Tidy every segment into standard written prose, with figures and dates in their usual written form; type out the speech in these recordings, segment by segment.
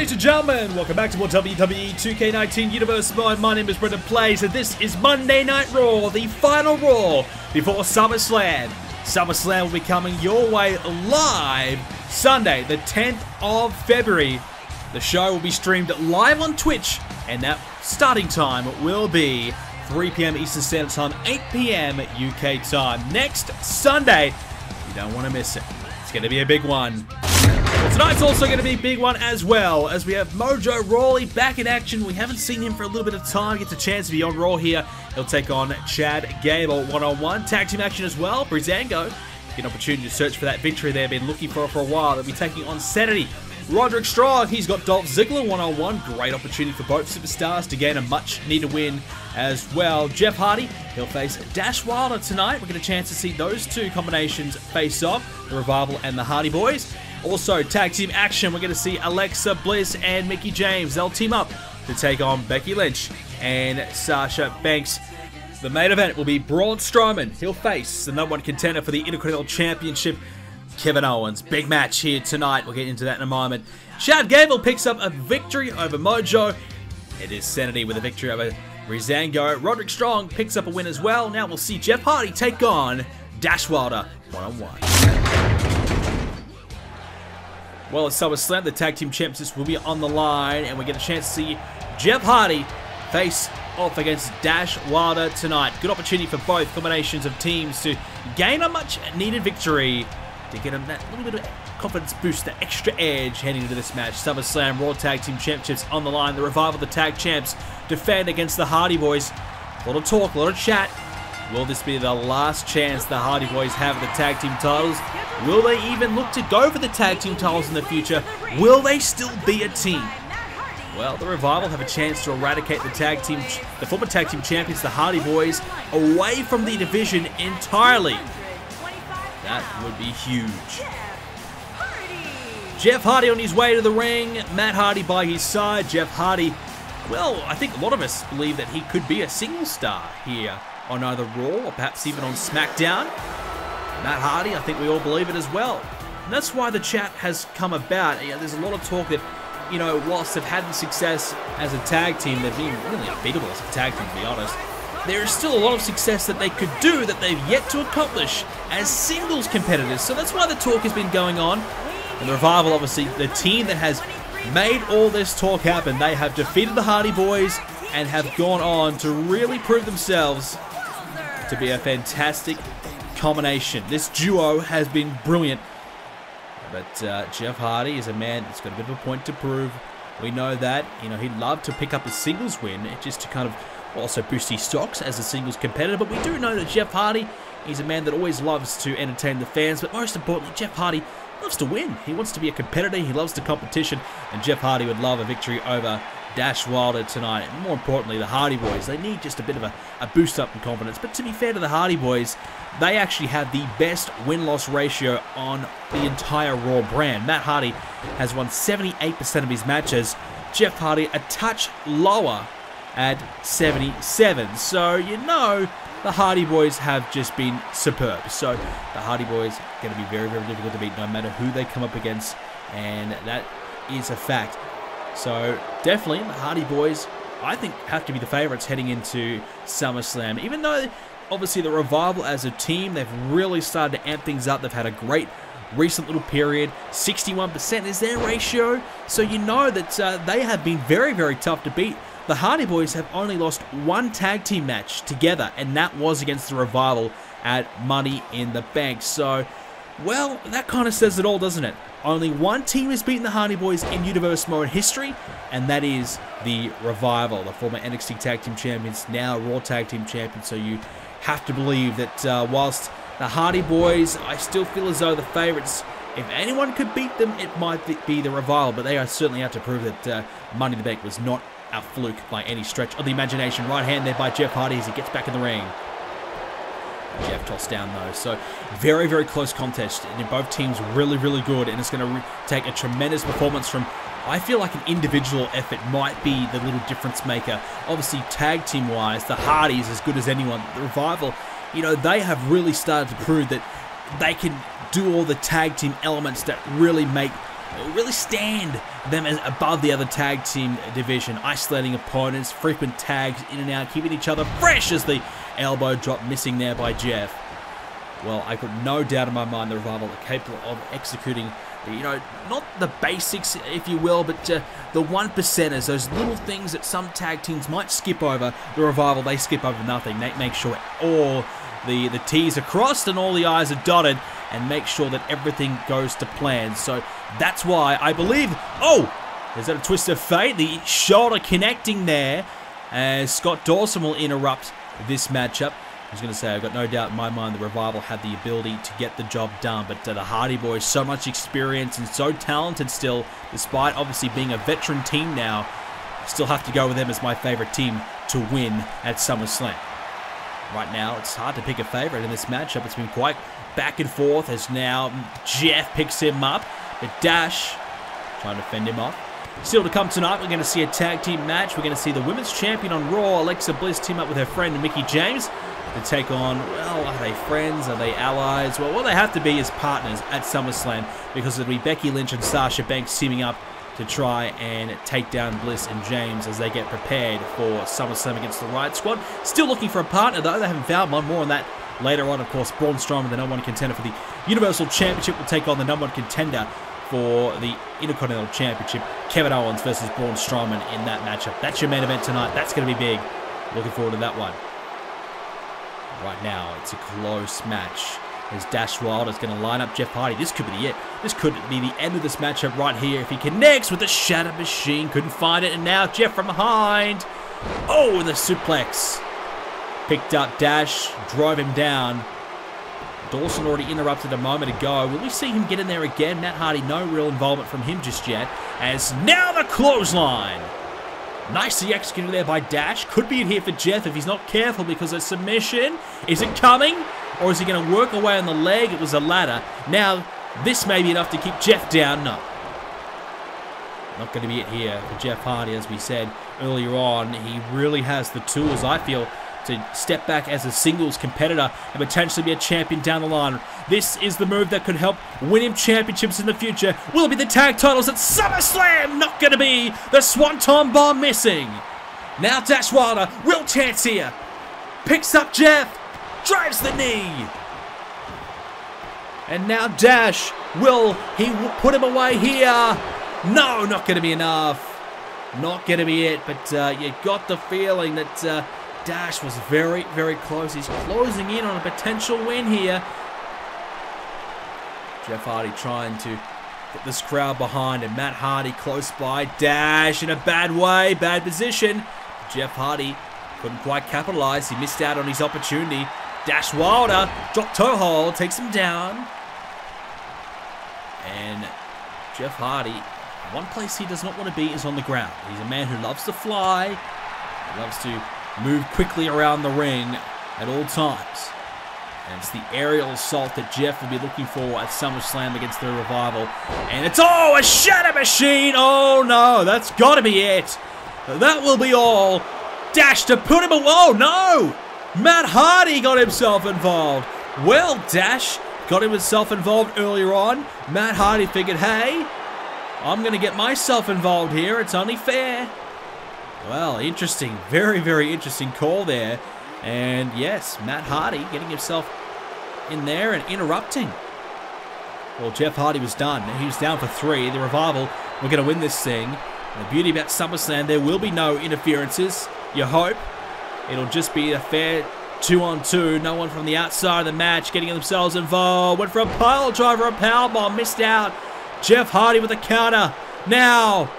Ladies and gentlemen, welcome back to more WWE 2k19 Universe Mode. My name is BrendenPlayz and this is Monday Night Raw, the final Raw before SummerSlam. SummerSlam will be coming your way live Sunday, the 10th of February. The show will be streamed live on Twitch and that starting time will be 3 PM Eastern Standard Time, 8 PM UK time. Next Sunday, you don't want to miss it. It's going to be a big one. Well, tonight's also going to be a big one as well, as we have Mojo Rawley back in action. We haven't seen him for a little bit of time. Gets a chance to be on Raw here. He'll take on Chad Gable one-on-one. Tag team action as well. Breezango get an opportunity to search for that victory they've been looking for a while. They'll be taking on Sanity. Roderick Strong, he's got Dolph Ziggler one-on-one. Great opportunity for both superstars to gain a much-needed win as well. Jeff Hardy, he'll face Dash Wilder tonight. We'll get a chance to see those two combinations face off, the Revival and the Hardy Boys. Also, tag team action, we're going to see Alexa Bliss and Mickie James. They'll team up to take on Becky Lynch and Sasha Banks. The main event will be Braun Strowman. He'll face the #1 contender for the Intercontinental Championship, Kevin Owens. Big match here tonight. We'll get into that in a moment. Chad Gable picks up a victory over Mojo. It is Sanity with a victory over Breezango. Roderick Strong picks up a win as well. Now we'll see Jeff Hardy take on Dash Wilder one-on-one. Well, at SummerSlam, the Tag Team Championships will be on the line, and we get a chance to see Jeff Hardy face off against Dash Wilder tonight. Good opportunity for both combinations of teams to gain a much-needed victory to get them that little bit of confidence boost, that extra edge heading into this match. SummerSlam Raw Tag Team Championships on the line. The Revival, the Tag Champs, defend against the Hardy Boys. A lot of talk, a lot of chat. Will this be the last chance the Hardy Boys have the tag team titles? Will they even look to go for the tag team titles in the future? Will they still be a team? Well, the Revival have a chance to eradicate the former tag team champions, the Hardy Boys, away from the division entirely. That would be huge. Jeff Hardy on his way to the ring. Matt Hardy by his side. Jeff Hardy, well, I think a lot of us believe that he could be a single star here on either Raw or perhaps even on Smackdown. Matt Hardy, I think we all believe it as well. And that's why the chat has come about. There's a lot of talk that, whilst they've had the success as a tag team, they've been really unbeatable as a tag team, to be honest. There is still a lot of success that they could do that they've yet to accomplish as singles competitors. So that's why the talk has been going on. And the Revival, obviously, the team that has made all this talk happen. They have defeated the Hardy Boys and have gone on to really prove themselves to be a fantastic combination. This duo has been brilliant. But Jeff Hardy is a man that's got a bit of a point to prove. We know that. He'd love to pick up a singles win just to kind of also boost his stocks as a singles competitor. But we do know that Jeff Hardy, he's a man that always loves to entertain the fans. But most importantly, Jeff Hardy loves to win. He wants to be a competitor. He loves the competition. And Jeff Hardy would love a victory over Dash Wilder tonight. And more importantly, the Hardy Boys, they need just a bit of a boost up in confidence. But to be fair to the Hardy Boys, they actually have the best win-loss ratio on the entire Raw brand. Matt Hardy has won 78% of his matches. Jeff Hardy a touch lower at 77. So, the Hardy Boys have just been superb. So, the Hardy Boys are going to be very, very difficult to beat no matter who they come up against. And that is a fact. So, definitely, the Hardy Boys, I think, have to be the favourites heading into SummerSlam. Even though, obviously, the Revival as a team, they've really started to amp things up. They've had a great recent little period. 61% is their ratio. So, you know that they have been very, very tough to beat. The Hardy Boys have only lost one tag team match together, and that was against the Revival at Money in the Bank. So, well, that kind of says it all, doesn't it? Only one team has beaten the Hardy Boys in Universe Mode history, and that is the Revival, the former NXT Tag Team Champions, now Raw Tag Team Champions. So you have to believe that whilst the Hardy Boys, I still feel as though the favourites, if anyone could beat them, it might be the Revival, but they certainly have to prove that Money in the Bank was not a fluke by any stretch of the imagination. Right hand there by Jeff Hardy as he gets back in the ring. Jeff tossed down though. So very, very close contest. And both teams really, really good. And it's going to take a tremendous performance from, I feel like an individual effort might be the little difference maker. Obviously, tag team wise, the Hardys as good as anyone. The Revival, they have really started to prove that they can do all the tag team elements that really make really stand them as above the other tag team division, isolating opponents, frequent tags in and out, keeping each other fresh as the elbow drop missing there by Jeff. Well, I've got no doubt in my mind the Revival are capable of executing, you know, not the basics, if you will, but the 1%ers, those little things that some tag teams might skip over. The Revival, they skip over nothing. They make sure all the T's are crossed and all the I's are dotted, and make sure that everything goes to plan. So that's why I believe, oh, is that a twist of fate? The shoulder connecting there, as Scott Dawson will interrupt this matchup. I was going to say, I've got no doubt in my mind the Revival had the ability to get the job done, but the Hardy Boys, so much experience and so talented still, despite obviously being a veteran team now, I still have to go with them as my favorite team to win at SummerSlam. Right now, it's hard to pick a favorite in this matchup. It's been quite back and forth, as now Jeff picks him up, but Dash trying to fend him off. Still to come tonight, we're going to see a tag team match. We're going to see the Women's Champion on Raw, Alexa Bliss, team up with her friend Mickie James to take on, well, are they friends? Are they allies? Well, what they have to be is partners at SummerSlam, because it'll be Becky Lynch and Sasha Banks teaming up to try and take down Bliss and James as they get prepared for SummerSlam against the Riot Squad. Still looking for a partner, though. They haven't found one. More on that later on. Of course, Braun Strowman, the #1 contender for the Universal Championship, will take on the #1 contender for the Intercontinental Championship, Kevin Owens versus Braun Strowman in that matchup. That's your main event tonight. That's going to be big. Looking forward to that one. Right now, it's a close match, as Dash Wilder is going to line up Jeff Hardy. This could be it. This could be the end of this matchup right here if he connects with the Shatter Machine. Couldn't find it, and now Jeff from behind. Oh, and the suplex. Picked up Dash, drove him down. Dawson already interrupted a moment ago. Will we see him get in there again? Matt Hardy, no real involvement from him just yet. As now the clothesline. Nicely executed there by Dash. Could be in here for Jeff if he's not careful, because a submission. Is it coming? Or is he going to work away on the leg? It was a ladder. Now, this may be enough to keep Jeff down. No. Not going to be it here for Jeff Hardy, as we said earlier on. He really has the tools, I feel, to step back as a singles competitor and potentially be a champion down the line. This is the move that could help win him championships in the future. Will it be the tag titles at SummerSlam? Not going to be. The Swanton Bomb missing. Now Dash Wilder, real chance here. Picks up Jeff, drives the knee. And now Dash, will he put him away here? No, not going to be enough. Not going to be it, but you got the feeling that Dash was very, very close. He's closing in on a potential win here. Jeff Hardy trying to get this crowd behind him. Matt Hardy close by. Dash in a bad way, bad position. Jeff Hardy couldn't quite capitalize. He missed out on his opportunity. Dash Wilder, drop toe hold, takes him down. And Jeff Hardy, one place he does not want to be is on the ground. He's a man who loves to fly, he loves to move quickly around the ring at all times. And it's the aerial assault that Jeff will be looking for at SummerSlam against the Revival. And it's, oh, a Shatter Machine! Oh no, that's got to be it. That will be all. Dash to put him away. Oh no! Matt Hardy got himself involved. Well, Dash got himself involved earlier on. Matt Hardy figured, hey, I'm going to get myself involved here. It's only fair. Well, interesting. Very, very interesting call there. And yes, Matt Hardy getting himself in there and interrupting. Well, Jeff Hardy was done. He was down for 3. The Revival were going to win this thing. And the beauty about SummerSlam, there will be no interferences. You hope. It'll just be a fair 2-on-2. No one from the outside of the match getting themselves involved. Went for a pile driver, a powerbomb. Missed out. Jeff Hardy with a counter. Now,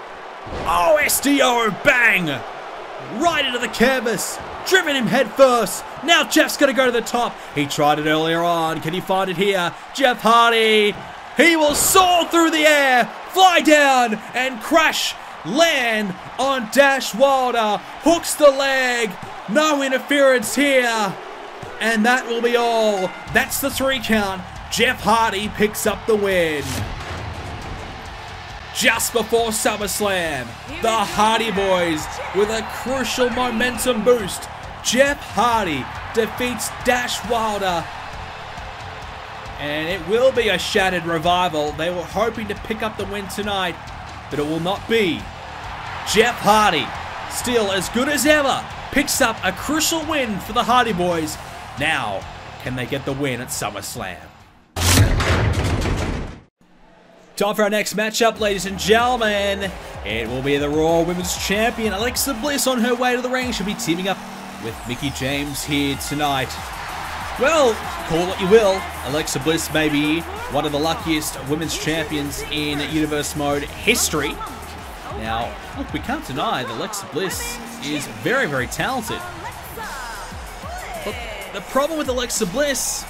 oh, SDO, bang! Right into the canvas. Driven him head first. Now Jeff's going to go to the top. He tried it earlier on. Can he find it here? Jeff Hardy. He will soar through the air, fly down, and crash, land on Dash Wilder. Hooks the leg. No interference here. And that will be all. That's the 3 count. Jeff Hardy picks up the win. Just before SummerSlam, the Hardy Boys with a crucial momentum boost. Jeff Hardy defeats Dash Wilder And it will be a shattered revival. They were hoping to pick up the win tonight, but it will not be. Jeff Hardy, still as good as ever, picks up a crucial win for the Hardy Boys. Now, can they get the win at SummerSlam? Time for our next matchup, ladies and gentlemen. It will be the Raw Women's Champion, Alexa Bliss, on her way to the ring. She'll be teaming up with Mickie James here tonight. Well, call what you will. Alexa Bliss may be one of the luckiest women's champions in Universe Mode history. Now, look, we can't deny that Alexa Bliss is very, very talented. But the problem with Alexa Bliss,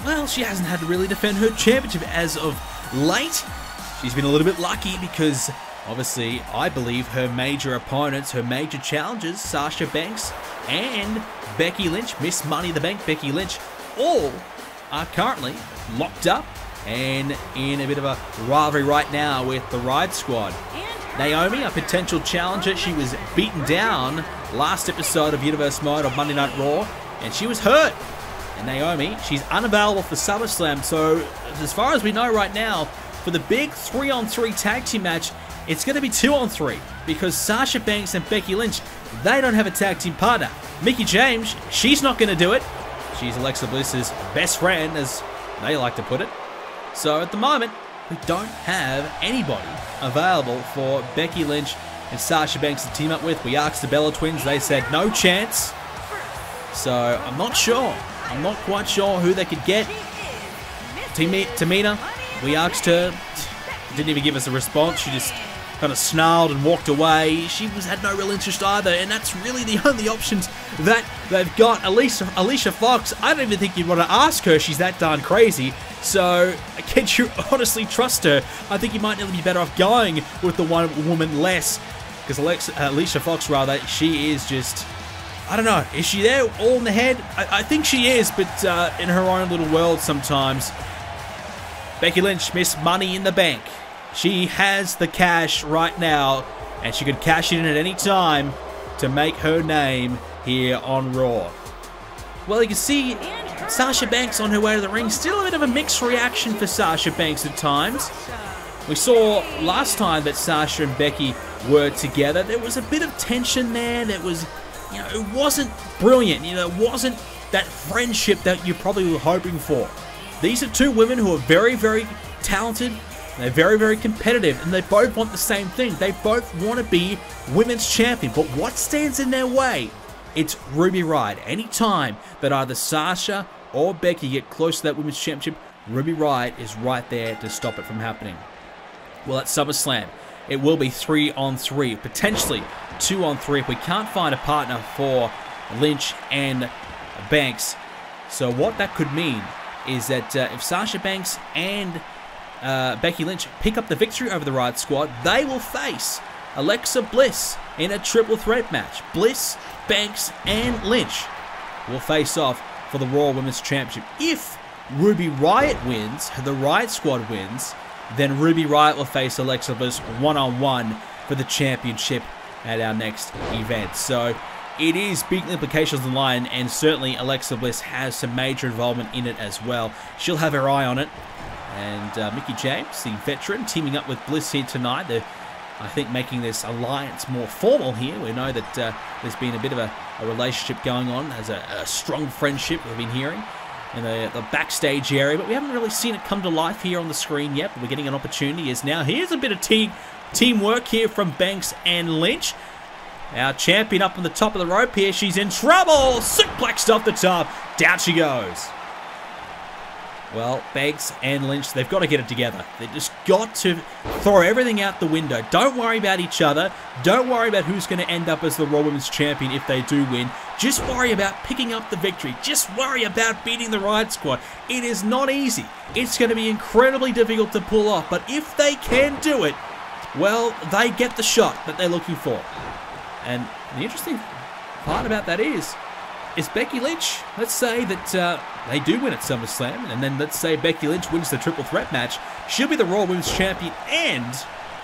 well, she hasn't had to really defend her championship as of late. She's been a little bit lucky because, obviously, I believe her major opponents, her major challengers, Sasha Banks and Becky Lynch, Miss Money in the Bank Becky Lynch, all are currently locked up and in a bit of a rivalry right now with the Riot Squad. Naomi, a potential challenger, she was beaten down last episode of Universe Mode on Monday Night Raw, and she was hurt. And Naomi, she's unavailable for SummerSlam, so as far as we know right now, for the big 3-on-3 tag team match, it's going to be 2-on-3, because Sasha Banks and Becky Lynch, they don't have a tag team partner. Mickie James, she's not going to do it. She's Alexa Bliss's best friend, as they like to put it. So at the moment, we don't have anybody available for Becky Lynch and Sasha Banks to team up with. We asked the Bella Twins, they said no chance. So I'm not sure. I'm not quite sure who they could get. Tamina, we asked her, didn't even give us a response. She just kind of snarled and walked away. She had no real interest either, and that's really the only options that they've got. Alicia Fox, I don't even think you'd want to ask her. She's that darn crazy. So, can you honestly trust her? I think you might nearly be better off going with the one woman less, because Alicia Fox, rather, she is just, I don't know, is she there all in the head? I think she is, but in her own little world sometimes. Becky Lynch, Miss Money in the Bank. She has the cash right now, and she could cash it in at any time to make her name here on Raw. Well, you can see Sasha Banks on her way to the ring. Still a bit of a mixed reaction for Sasha Banks at times. We saw last time that Sasha and Becky were together. There was a bit of tension there. That was, you know, it wasn't brilliant. You know, it wasn't that friendship that you probably were hoping for. These are two women who are very, very talented. They're very, very competitive, and they both want the same thing. They both want to be women's champion. But what stands in their way? It's Ruby Riott. Anytime that either Sasha or Becky get close to that women's championship, Ruby Riott is right there to stop it from happening. Well, at SummerSlam, it will be 3-on-3, potentially 2-on-3 if we can't find a partner for Lynch and Banks. So what that could mean is that if Sasha Banks and Becky Lynch pick up the victory over the Riot Squad, they will face Alexa Bliss in a triple threat match. Bliss, Banks, and Lynch will face off for the Raw Women's Championship. If Ruby Riott wins, the Riot Squad wins, then Ruby Riott will face Alexa Bliss one-on-one for the championship at our next event. So it is big implications on the line, and certainly Alexa Bliss has some major involvement in it as well. She'll have her eye on it. And Mickie James, the veteran, teaming up with Bliss here tonight. They're, I think, making this alliance more formal here. We know that there's been a bit of a relationship going on, as a strong friendship we've been hearing in the backstage area, but we haven't really seen it come to life here on the screen yet. But we're getting an opportunity as now. Here's a bit of teamwork here from Banks and Lynch. Our champion up on the top of the rope here. She's in trouble. Suplexed off the top. Down she goes. Well, Banks and Lynch, they've got to get it together. They've just got to throw everything out the window. Don't worry about each other. Don't worry about who's going to end up as the Raw Women's Champion if they do win. Just worry about picking up the victory. Just worry about beating the Riot Squad. It is not easy. It's going to be incredibly difficult to pull off. But if they can do it, well, they get the shot that they're looking for. And the interesting part about that is Becky Lynch, let's say that they do win at SummerSlam, and then let's say Becky Lynch wins the triple threat match, she'll be the Raw Women's Champion, and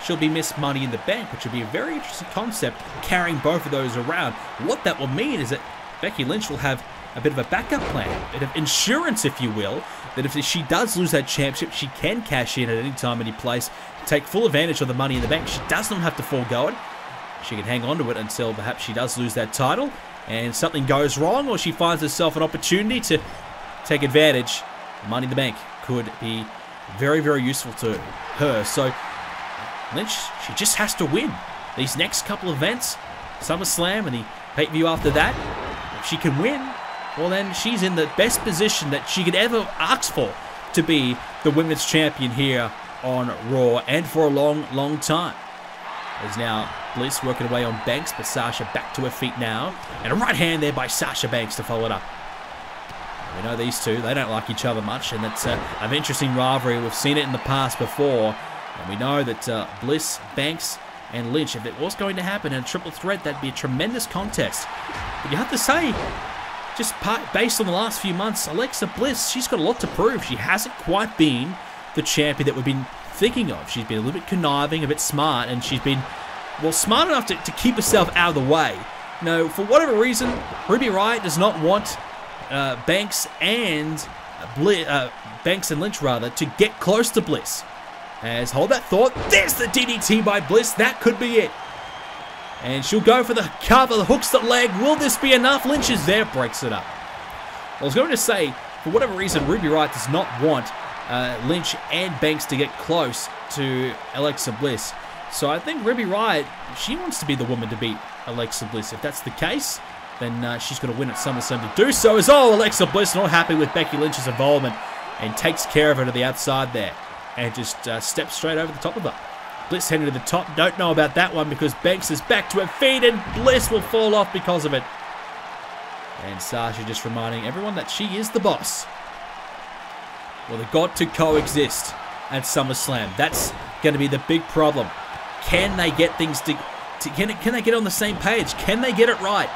she'll be Miss Money in the Bank, which would be a very interesting concept, carrying both of those around. What that will mean is that Becky Lynch will have a bit of a backup plan, a bit of insurance, if you will, that if she does lose that championship, she can cash in at any time, any place, take full advantage of the Money in the Bank. She does not have to forego it. She can hang on to it until perhaps she does lose that title and something goes wrong, or she finds herself an opportunity to take advantage. Money in the Bank could be very, very useful to her. So Lynch, she just has to win these next couple events, SummerSlam and the pay-per-view after that. If she can win, well then she's in the best position that she could ever ask for to be the women's champion here on Raw, and for a long, long time. There's now Bliss working away on Banks, but Sasha back to her feet now, and a right hand there by Sasha Banks to follow it up. We know these two, they don't like each other much, and it's an interesting rivalry. We've seen it in the past before, and we know that Bliss, Banks, and Lynch, if it was going to happen in a triple threat, that'd be a tremendous contest. But you have to say, just based on the last few months, Alexa Bliss, she's got a lot to prove. She hasn't quite been the champion that we've been thinking of. She's been a little bit conniving, a bit smart, and she's been, well, smart enough to keep herself out of the way. You know, for whatever reason, Ruby Riott does not want Banks and Lynch rather to get close to Bliss. As hold that thought, there's the DDT by Bliss. That could be it. And she'll go for the cover, the hooks the leg. Will this be enough? Lynch is there, breaks it up. I was going to say, for whatever reason, Ruby Riott does not want Lynch and Banks to get close to Alexa Bliss. So I think Ruby Riott, she wants to be the woman to beat Alexa Bliss. If that's the case, then she's going to win at SummerSlam to do so. As Alexa Bliss not happy with Becky Lynch's involvement and takes care of her to the outside there and just steps straight over the top of her. Bliss heading to the top. Don't know about that one because Banks is back to her feet and Bliss will fall off because of it. And Sasha just reminding everyone that she is the boss. Well, they've got to coexist at SummerSlam. That's going to be the big problem. Can they get things can they get on the same page? Can they get it right?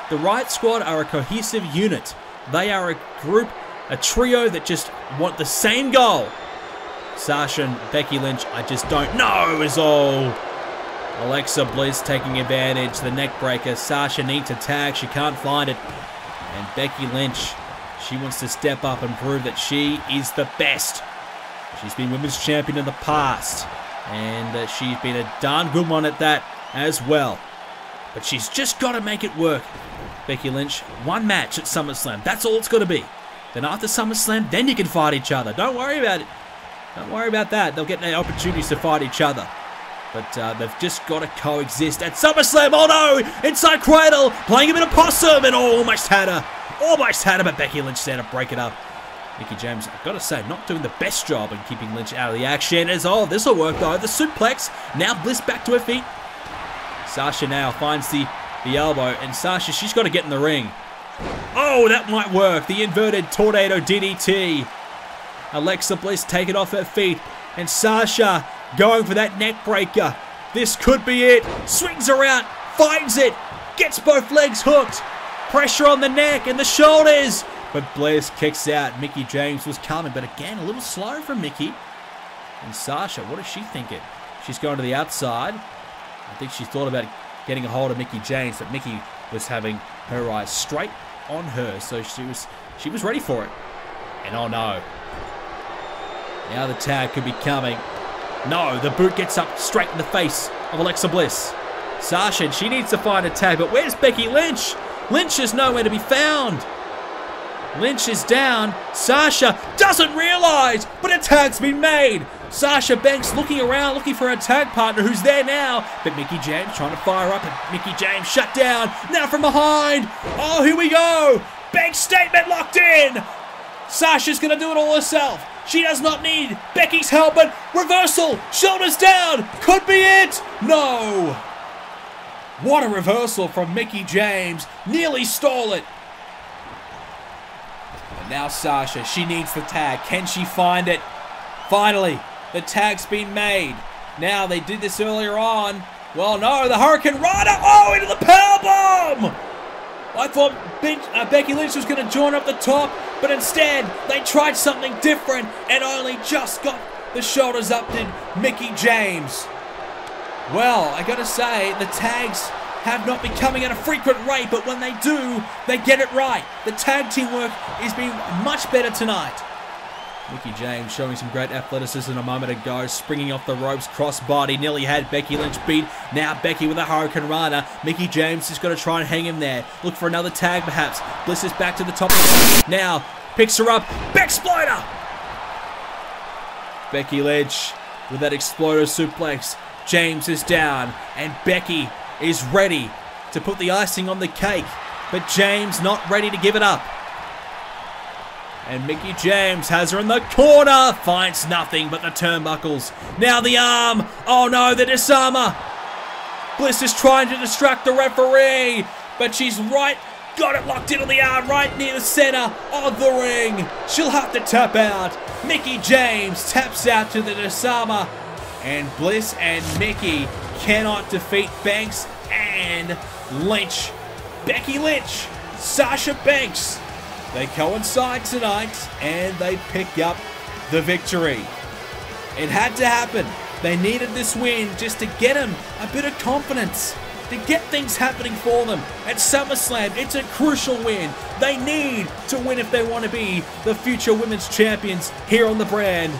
The Riott Squad are a cohesive unit. They are a group, a trio that just want the same goal. Sasha and Becky Lynch, I just don't know, is all. Alexa Bliss taking advantage, the neck breaker. Sasha needs a tag, she can't find it. And Becky Lynch, she wants to step up and prove that she is the best. She's been women's champion in the past, and she's been a darn good one at that as well. But she's just got to make it work. Becky Lynch, one match at SummerSlam, that's all it's got to be. Then after SummerSlam, then you can fight each other. Don't worry about it. Don't worry about that. They'll get their opportunities to fight each other. But they've just got to coexist at SummerSlam. Oh no! Inside Cradle, playing a bit of possum, and almost had her. Almost had her, but Becky Lynch there to break it up. Mickie James, I've got to say, not doing the best job in keeping Lynch out of the action. As this will work though. The suplex. Now Bliss back to her feet. Sasha now finds the elbow, and Sasha, she's got to get in the ring. Oh, that might work. The inverted tornado DDT. Alexa Bliss taking off her feet, and Sasha going for that neck breaker. This could be it. Swings around, finds it, gets both legs hooked. Pressure on the neck and the shoulders. But Bliss kicks out. Mickie James was coming, but again, a little slow from Mickie. And Sasha, what is she thinking? She's going to the outside. I think she thought about getting a hold of Mickie James, but Mickie was having her eyes straight on her, so she was ready for it. And oh no. Now the tag could be coming. No, the boot gets up straight in the face of Alexa Bliss. Sasha, she needs to find a tag, but where's Becky Lynch? Lynch is nowhere to be found. Lynch is down. Sasha doesn't realize, but a tag's been made. Sasha Banks looking around, looking for her tag partner who's there now. But Mickie James trying to fire up, and Mickie James shut down. Now from behind. Oh, here we go. Banks statement locked in. Sasha's going to do it all herself. She does not need Becky's help, but reversal, shoulders down, could be it. No. What a reversal from Mickie James. Nearly stole it. And now Sasha, she needs the tag. Can she find it? Finally, the tag's been made. Now, they did this earlier on. Well, no, the Hurricane Rider. Oh, into the powerbomb. I thought Becky Lynch was going to join up the top, but instead, they tried something different and only just got the shoulders up to Mickie James. Well, I gotta say, the tags have not been coming at a frequent rate, but when they do, they get it right. The tag team work is being much better tonight. Mickie James showing some great athleticism a moment ago, springing off the ropes, crossbody, nearly had Becky Lynch beat. Now Becky with a Hurricane Rana. Mickie James is going to try and hang him there. Look for another tag perhaps. Bliss is back to the top of the... Now, picks her up. Exploder! Becky Lynch with that Exploder suplex. James is down, and Becky is ready to put the icing on the cake. But James not ready to give it up. And Mickie James has her in the corner. Finds nothing but the turnbuckles. Now the arm. Oh no, the disarmer. Bliss is trying to distract the referee. But she's right. Got it locked in on the arm right near the center of the ring. She'll have to tap out. Mickie James taps out to the disarmer. And Bliss and Mickie cannot defeat Banks and Lynch. Becky Lynch. Sasha Banks. They coincide tonight, and they pick up the victory. It had to happen. They needed this win just to get them a bit of confidence, to get things happening for them. At SummerSlam, it's a crucial win. They need to win if they want to be the future women's champions here on the brand.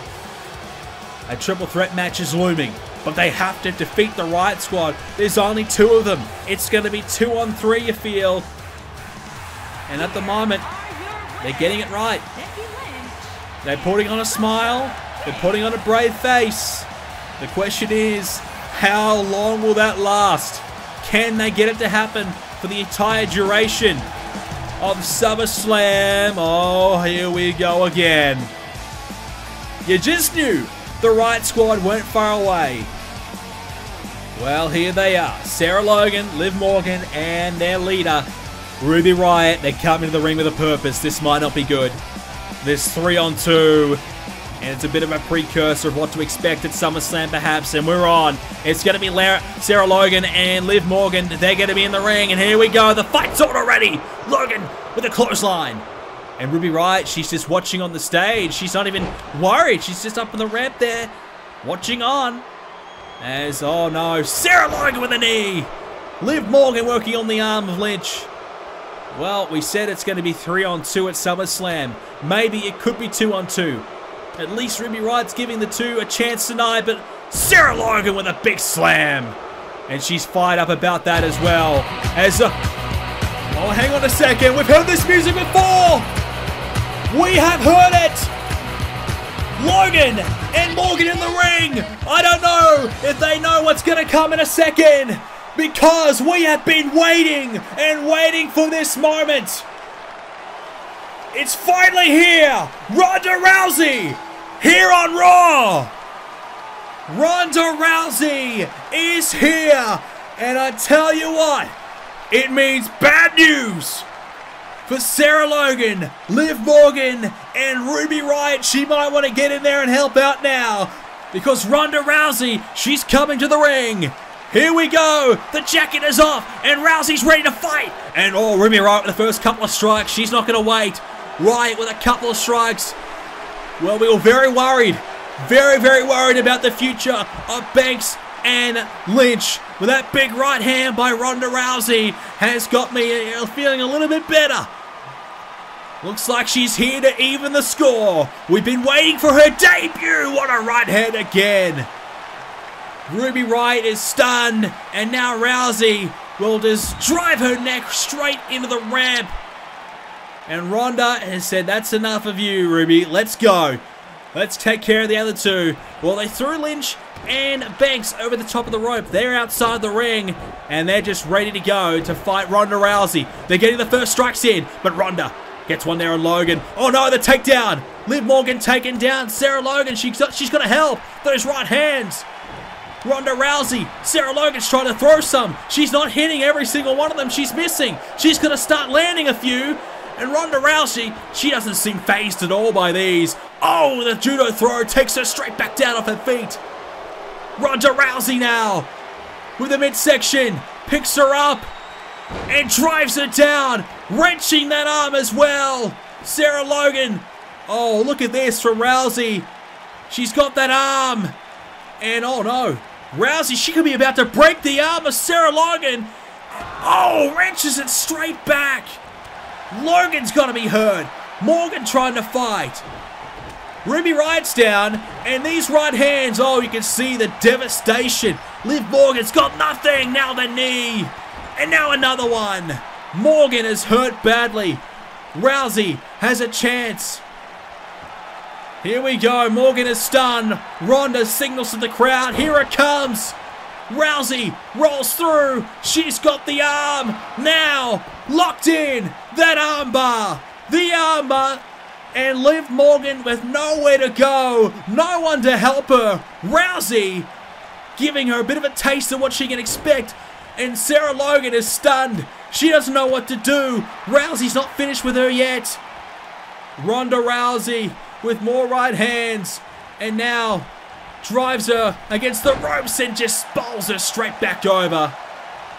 A triple threat match is looming, but they have to defeat the Riot Squad. There's only 2 of them. It's going to be 2-on-3, you feel. And at the moment, they're getting it right. They're putting on a smile. They're putting on a brave face. The question is, how long will that last? Can they get it to happen for the entire duration of SummerSlam? Oh, here we go again. You just knew the Riot Squad weren't far away. Well, here they are. Sarah Logan, Liv Morgan, and their leader, Ruby Riott. They're coming to the ring with a purpose. This might not be good. There's 3-on-2, and it's a bit of a precursor of what to expect at SummerSlam perhaps, and we're on. It's going to be Sarah Logan and Liv Morgan. They're going to be in the ring, and here we go. The fight's on already. Logan with a clothesline. And Ruby Riott, she's just watching on the stage. She's not even worried. She's just up on the ramp there, watching on. As, oh no, Sarah Logan with a knee. Liv Morgan working on the arm of Lynch. Well, we said it's going to be 3-on-2 at SummerSlam. Maybe it could be 2-on-2. At least Ruby Riott's giving the 2 a chance tonight, but Sarah Logan with a big slam. And she's fired up about that as well. As, oh, hang on a second. We've heard this music before. We have heard it. Logan and Morgan in the ring. I don't know if they know what's going to come in a second, because we have been waiting and waiting for this moment. It's finally here. Ronda Rousey here on Raw. Ronda Rousey is here. And I tell you what, it means bad news for Sarah Logan, Liv Morgan, and Ruby Riott. She might want to get in there and help out now, because Ronda Rousey, she's coming to the ring. Here we go. The jacket is off, and Rousey's ready to fight. And oh, Ruby Riott with the first couple of strikes. She's not going to wait. Riott with a couple of strikes. Well, we were very worried. Very, very worried about the future of Banks and Lynch. With that big right hand by Ronda Rousey has got me feeling a little bit better. Looks like she's here to even the score. We've been waiting for her debut. What a right hand again. Ruby Riott is stunned, and now Rousey will just drive her neck straight into the ramp. And Ronda has said, that's enough of you, Ruby. Let's go. Let's take care of the other 2. Well, they threw Lynch and Banks over the top of the rope. They're outside the ring, and they're just ready to go to fight Ronda Rousey. They're getting the first strikes in, but Ronda gets one there on Logan. Oh no, the takedown. Liv Morgan taken down. Sarah Logan, she's got to help. Those right hands. Ronda Rousey, Sarah Logan's trying to throw some. She's not hitting every single one of them. She's missing. She's going to start landing a few. And Ronda Rousey, she doesn't seem fazed at all by these. Oh, the judo throw takes her straight back down off her feet. Ronda Rousey now with the midsection, picks her up and drives her down, wrenching that arm as well. Sarah Logan, oh, look at this from Rousey. She's got that arm. And oh no, Rousey, she could be about to break the arm of Sarah Logan. Oh, wrenches it straight back. Logan's got to be hurt. Morgan trying to fight. Ruby Riot's down, and these right hands, oh, you can see the devastation. Liv Morgan's got nothing, now the knee, and now another one. Morgan is hurt badly. Rousey has a chance. Here we go, Morgan is stunned. Ronda signals to the crowd, here it comes. Rousey rolls through, she's got the arm, now locked in, that armbar, the armbar. And Liv Morgan with nowhere to go. No one to help her. Rousey giving her a bit of a taste of what she can expect. And Sarah Logan is stunned. She doesn't know what to do. Rousey's not finished with her yet. Ronda Rousey with more right hands. And now drives her against the ropes and just bowls her straight back over.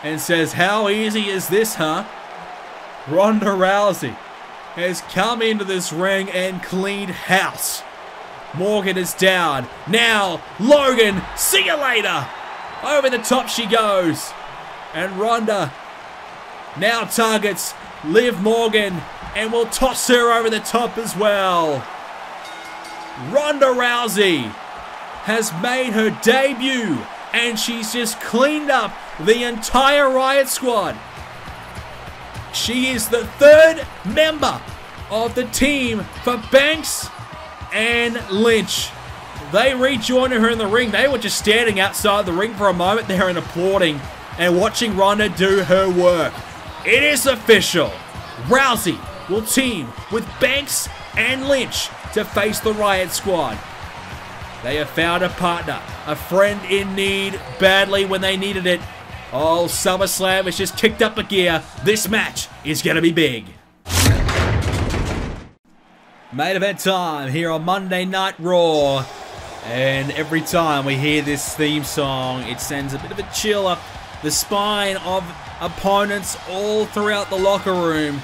And says, how easy is this, huh? Ronda Rousey has come into this ring and cleaned house. Morgan is down. Now, Logan, see you later. Over the top she goes. And Ronda now targets Liv Morgan and will toss her over the top as well. Ronda Rousey has made her debut and she's just cleaned up the entire Riot Squad. She is the third member of the team for Banks and Lynch. They rejoined her in the ring. They were just standing outside the ring for a moment there and applauding and watching Ronda do her work. It is official. Rousey will team with Banks and Lynch to face the Riot Squad. They have found a partner, a friend in need badly when they needed it. Oh, SummerSlam has just kicked up a gear. This match is going to be big. Main event time here on Monday Night Raw. And every time we hear this theme song, it sends a bit of a chill up the spine of opponents all throughout the locker room.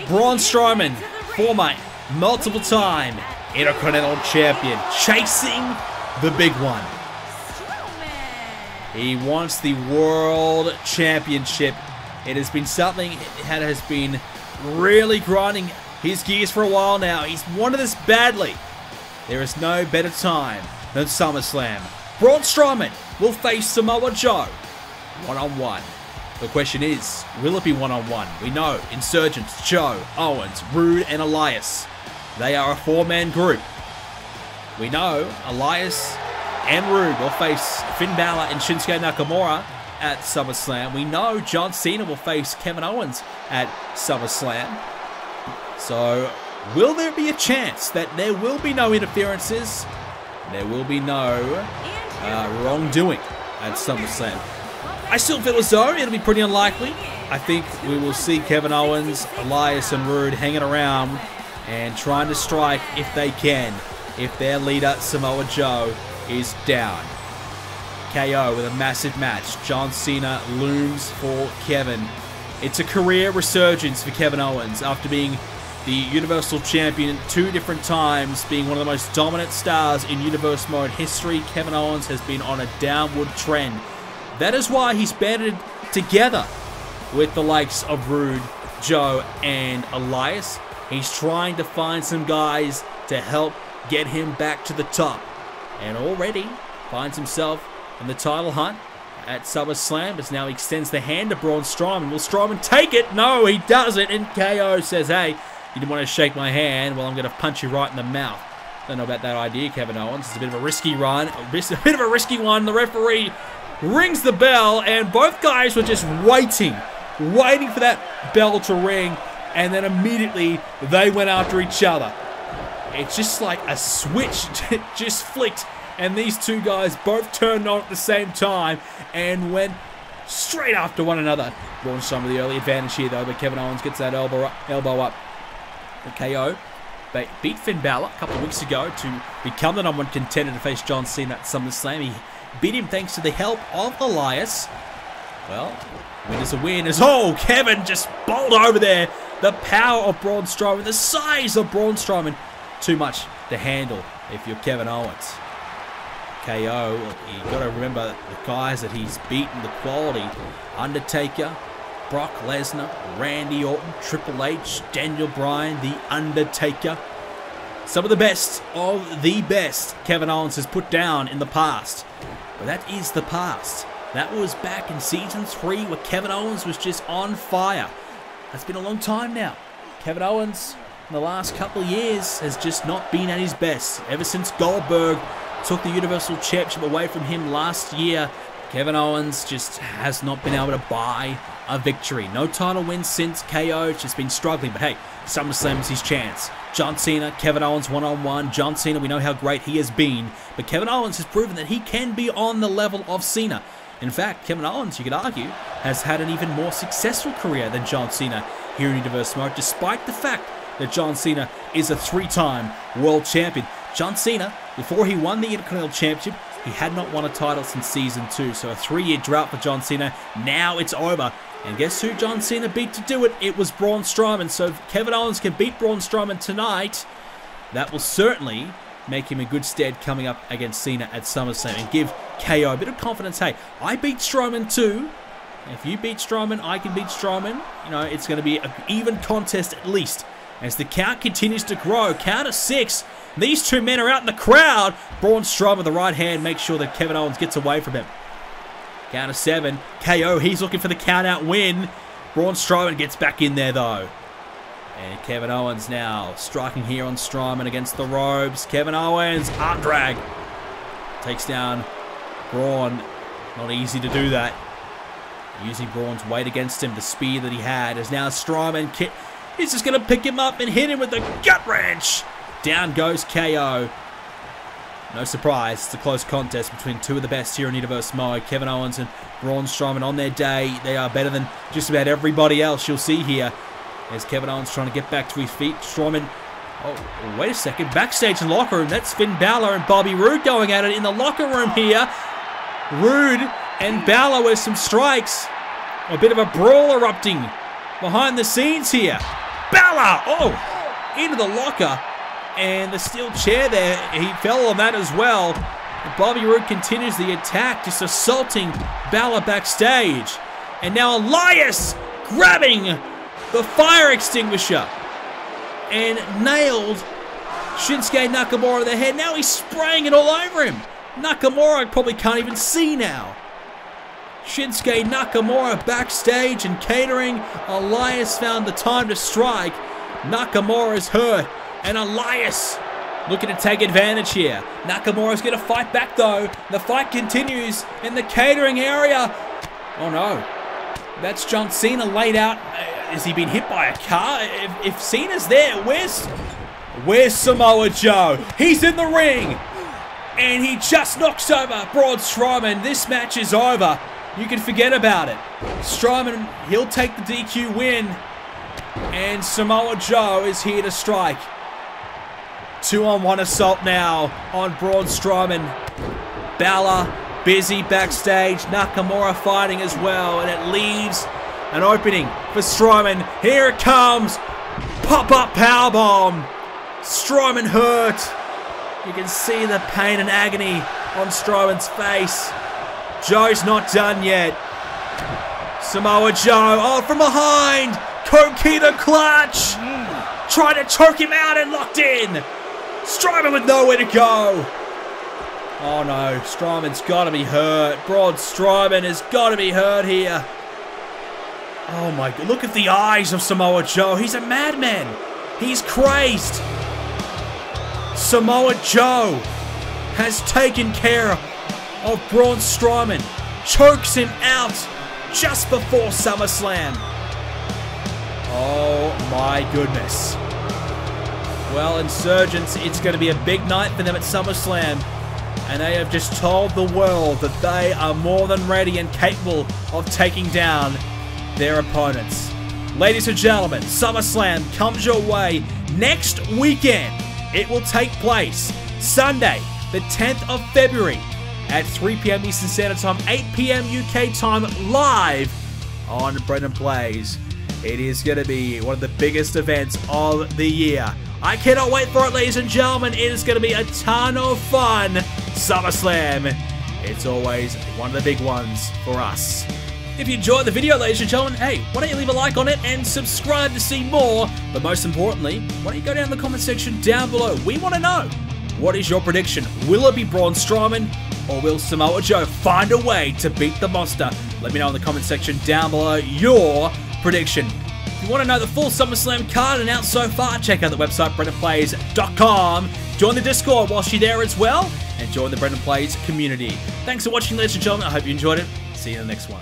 Braun Strowman, former multiple-time Intercontinental Champion, chasing the big one. He wants the World Championship. It has been something that has been really grinding his gears for a while now. He's wanted this badly. There is no better time than SummerSlam. Braun Strowman will face Samoa Joe one-on-one. The question is, will it be one-on-one? We know Insurgents, Joe, Owens, Rude, and Elias. They are a four-man group. We know Elias and Rude will face Finn Balor and Shinsuke Nakamura at SummerSlam. We know John Cena will face Kevin Owens at SummerSlam. So, will there be a chance that there will be no interferences? There will be no wrongdoing at SummerSlam. I still feel as though it'll be pretty unlikely. I think we will see Kevin Owens, Elias, and Rude hanging around and trying to strike if they can, if their leader, Samoa Joe, is down. KO with a massive match. John Cena looms for Kevin. It's a career resurgence for Kevin Owens after being the Universal Champion 2 different times, being one of the most dominant stars in Universe Mode history. Kevin Owens has been on a downward trend. That is why he's banded together with the likes of Rude, Joe, and Elias. He's trying to find some guys to help get him back to the top. And already finds himself in the title hunt at SummerSlam as now he extends the hand to Braun Strowman. Will Strowman take it? No, he doesn't. And KO says, hey, you didn't want to shake my hand? Well, I'm going to punch you right in the mouth. Don't know about that idea, Kevin Owens. It's a bit of a risky run. A bit of a risky one. The referee rings the bell, and both guys were just waiting for that bell to ring, and then immediately they went after each other. It's just like a switch just flicked, and these two guys both turned on at the same time and went straight after one another. Braun Strowman with the early advantage here, though, but Kevin Owens gets that elbow up. The KO beat Finn Balor a couple of weeks ago to become the #1 contender to face John Cena at SummerSlam. He beat him thanks to the help of Elias. Well, win is a win. Kevin just bowled over there. The power of Braun Strowman, the size of Braun Strowman. Too much to handle if you're Kevin Owens. KO, you got to remember the guys that he's beaten, the quality. Undertaker, Brock Lesnar, Randy Orton, Triple H, Daniel Bryan, The Undertaker. Some of the best Kevin Owens has put down in the past. But that is the past. That was back in Season 3 where Kevin Owens was just on fire. That's been a long time now. Kevin Owens in the last couple of years has just not been at his best. Ever since Goldberg took the Universal Championship away from him last year, Kevin Owens just has not been able to buy a victory. No title wins since KO. It's just been struggling. But hey, SummerSlam is his chance. John Cena, Kevin Owens one-on-one. John Cena, we know how great he has been. But Kevin Owens has proven that he can be on the level of Cena. In fact, Kevin Owens, you could argue, has had an even more successful career than John Cena here in Universal Mode, despite the fact that John Cena is a 3-time world champion. John Cena, before he won the Intercontinental Championship, he had not won a title since Season 2, so a 3-year drought for John Cena. Now it's over. And guess who John Cena beat to do it? It was Braun Strowman. So if Kevin Owens can beat Braun Strowman tonight, that will certainly make him in good stead coming up against Cena at SummerSlam and give KO a bit of confidence. Hey, I beat Strowman too. If you beat Strowman, I can beat Strowman. You know, it's going to be an even contest at least. As the count continues to grow, count of 6. These two men are out in the crowd. Braun Strowman with the right hand makes sure that Kevin Owens gets away from him. Count of 7. KO, he's looking for the count-out win. Braun Strowman gets back in there, though. And Kevin Owens now striking here on Strowman against the ropes. Kevin Owens, arm drag. Takes down Braun. Not easy to do that. Using Braun's weight against him, the speed that he had. As now Strowman, he's just going to pick him up and hit him with the gut wrench. Down goes KO. No surprise, it's a close contest between two of the best here in Universal Mode. Kevin Owens and Braun Strowman on their day. They are better than just about everybody else you'll see here. As Kevin Owens trying to get back to his feet. Strowman, oh, wait a second. Backstage in the locker room, that's Finn Balor and Bobby Roode going at it in the locker room here. Roode and Balor with some strikes. A bit of a brawl erupting behind the scenes here. Balor, oh, into the locker. And the steel chair there, he fell on that as well. Bobby Roode continues the attack, just assaulting Balor backstage. And now Elias grabbing the fire extinguisher and nailed Shinsuke Nakamura in the head. Now he's spraying it all over him. Nakamura probably can't even see now. Shinsuke Nakamura backstage and catering. Elias found the time to strike. Nakamura is hurt. And Elias looking to take advantage here. Nakamura's going to fight back though. The fight continues in the catering area. Oh no. That's John Cena laid out. Has he been hit by a car? If Cena's there, where's Samoa Joe? He's in the ring. And he just knocks over Braun Strowman. This match is over. You can forget about it. Strowman, he'll take the DQ win. And Samoa Joe is here to strike. 2-on-1 assault now on Braun Strowman. Balor busy backstage. Nakamura fighting as well. And it leaves an opening for Strowman. Here it comes. Pop-up powerbomb. Strowman hurt. You can see the pain and agony on Strowman's face. Joe's not done yet. Samoa Joe. Oh, from behind. Kokita clutch. Trying to choke him out and locked in. Strowman with nowhere to go. Oh no, Strowman's got to be hurt. Braun Strowman has got to be hurt here. Oh my God, look at the eyes of Samoa Joe. He's a madman. He's crazed. Samoa Joe has taken care of Braun Strowman. Chokes him out just before SummerSlam. Oh my goodness. Well, Insurgents, it's going to be a big night for them at SummerSlam. And they have just told the world that they are more than ready and capable of taking down their opponents. Ladies and gentlemen, SummerSlam comes your way next weekend. It will take place Sunday, the 10th of February at 3 p.m. Eastern Standard Time, 8 p.m. UK time, live on BrendenPlayz. It is going to be one of the biggest events of the year. I cannot wait for it, ladies and gentlemen. It is going to be a ton of fun. SummerSlam. It's always one of the big ones for us If you enjoyed the video, ladies and gentlemen, hey, why don't you leave a like on it and subscribe to see more? But most importantly, why don't you go down in the comment section down below? We want to know, what is your prediction? Will it be Braun Strowman, or will Samoa Joe find a way to beat the monster? Let me know in the comment section down below your prediction. If you want to know the full SummerSlam card announced so far, check out the website BrendenPlayz.com. Join the Discord whilst you're there as well, and join the BrendenPlayz community. Thanks for watching, ladies and gentlemen. I hope you enjoyed it. See you in the next one.